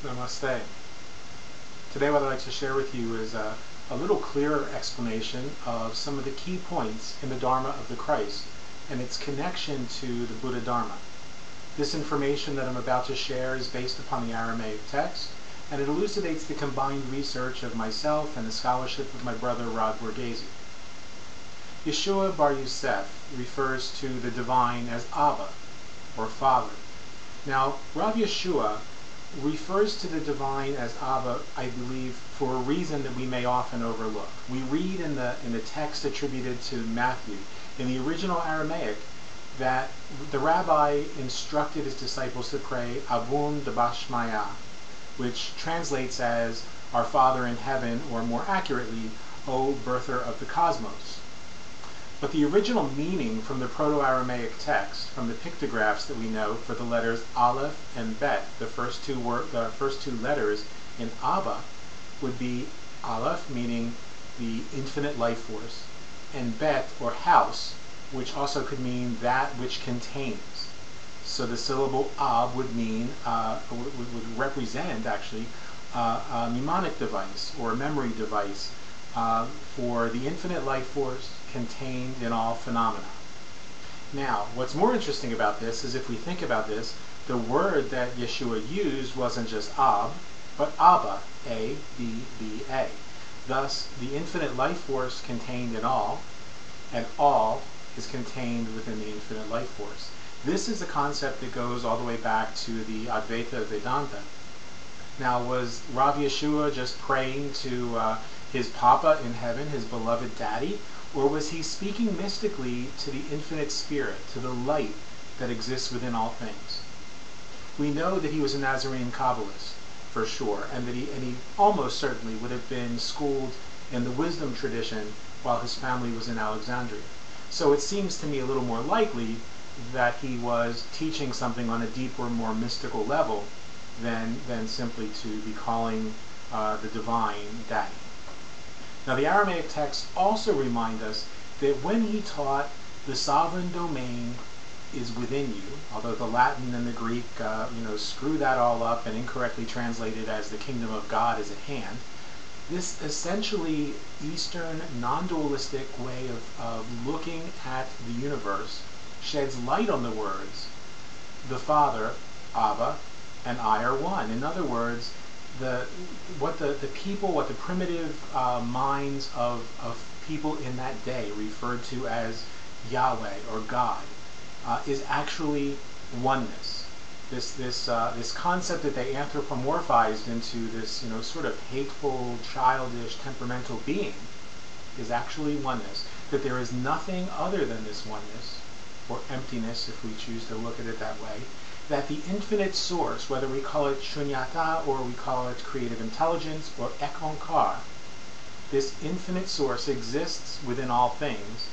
Namaste. Today what I'd like to share with you is a little clearer explanation of some of the key points in the Dharma of the Christ and its connection to the Buddha Dharma. This information that I'm about to share is based upon the Aramaic text, and it elucidates the combined research of myself and the scholarship of my brother Rav Yeshua. Yeshua bar Yusef refers to the divine as Abba, or Father. Now, Rav Yeshua refers to the divine as Abba, I believe, for a reason that we may often overlook. We read in the text attributed to Matthew, in the original Aramaic, that the Rabbi instructed his disciples to pray Avun Dabashmaya, which translates as Our Father in Heaven, or more accurately, O Birther of the Cosmos. But the original meaning from the Proto-Aramaic text, from the pictographs that we know for the letters Aleph and Bet, the first two letters in Abba, would be Aleph, meaning the infinite life force, and Bet, or house, which also could mean that which contains. So the syllable Ab would mean, would represent actually a mnemonic device or a memory device for the infinite life force contained in all phenomena. Now, what's more interesting about this is if we think about this, the word that Yeshua used wasn't just Ab, but Abba, A-B-B-A. Thus, the infinite life force contained in all, and all is contained within the infinite life force. This is a concept that goes all the way back to the Advaita Vedanta. Now, was Rav Yeshua just praying to his Papa in heaven, his beloved Daddy, or was he speaking mystically to the infinite spirit, to the light that exists within all things? We know that he was a Nazarene Kabbalist, for sure, and that he almost certainly would have been schooled in the wisdom tradition while his family was in Alexandria. So it seems to me a little more likely that he was teaching something on a deeper, more mystical level than simply to be calling the divine Daddy. Now, the Aramaic texts also remind us that when he taught the sovereign domain is within you, although the Latin and the Greek screw that all up and incorrectly translated as the kingdom of God is at hand, this essentially Eastern non-dualistic way of looking at the universe sheds light on the words, the Father, Abba, and I are one. In other words, what the primitive minds of people in that day referred to as Yahweh or God is actually oneness. This concept that they anthropomorphized into this sort of hateful, childish, temperamental being is actually oneness. That there is nothing other than this oneness, or emptiness if we choose to look at it that way. That the infinite source, whether we call it Shunyata or we call it creative intelligence or Ek Onkar, this infinite source exists within all things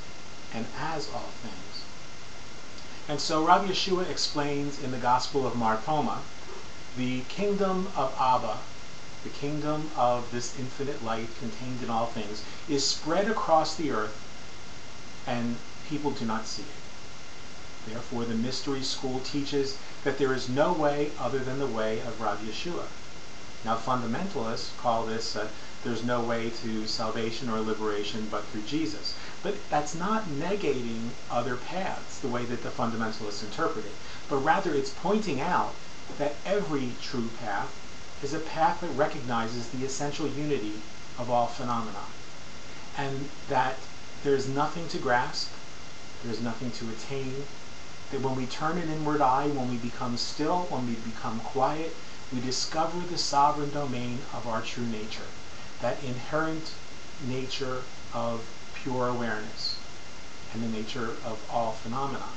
and as all things. And so Rav Yeshua explains in the Gospel of Mar Thoma, the kingdom of Abba, the kingdom of this infinite light contained in all things, is spread across the earth and people do not see it. Therefore, the mystery school teaches that there is no way other than the way of Rav Yeshua. Now, fundamentalists call this there's no way to salvation or liberation but through Jesus. But that's not negating other paths, the way that the fundamentalists interpret it. But rather, it's pointing out that every true path is a path that recognizes the essential unity of all phenomena. And that there's nothing to grasp, there's nothing to attain, that when we turn an inward eye, when we become still, when we become quiet, we discover the sovereign domain of our true nature, that inherent nature of pure awareness and the nature of all phenomena.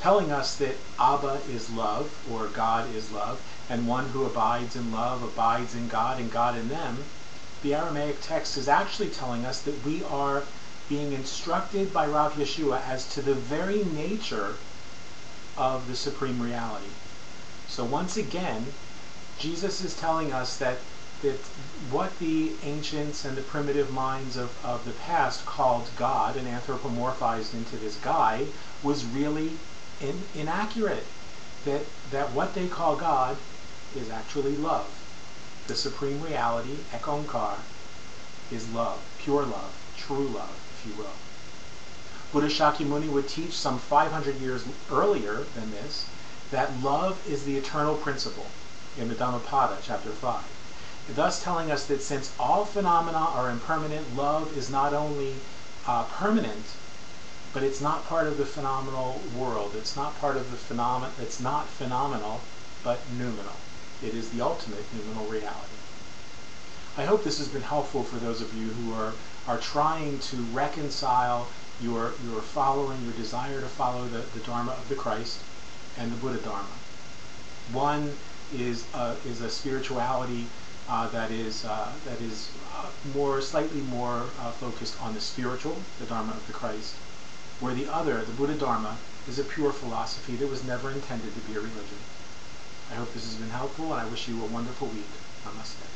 Telling us that Abba is love, or God is love, and one who abides in love abides in God and God in them, the Aramaic text is actually telling us that we are being instructed by Rav Yeshua as to the very nature of the supreme reality. So once again, Jesus is telling us that what the ancients and the primitive minds of the past called God and anthropomorphized into this guy was really inaccurate. That what they call God is actually love. The supreme reality, Ek Onkar, is love, pure love, true love, if you will. Buddha Shakyamuni would teach some 500 years earlier than this that love is the eternal principle in the Dhammapada, chapter 5. Thus telling us that since all phenomena are impermanent, love is not only permanent, but it's not part of the phenomenal world. It's not part of the phenomenon. It's not phenomenal, but noumenal. It is the ultimate noumenal reality. I hope this has been helpful for those of you who are trying to reconcile your following, your desire to follow the Dharma of the Christ and the Buddha Dharma. One is a spirituality that is slightly more focused on the spiritual, the Dharma of the Christ, where the other, the Buddha Dharma, is a pure philosophy that was never intended to be a religion. I hope this has been helpful, and I wish you a wonderful week. Namaste.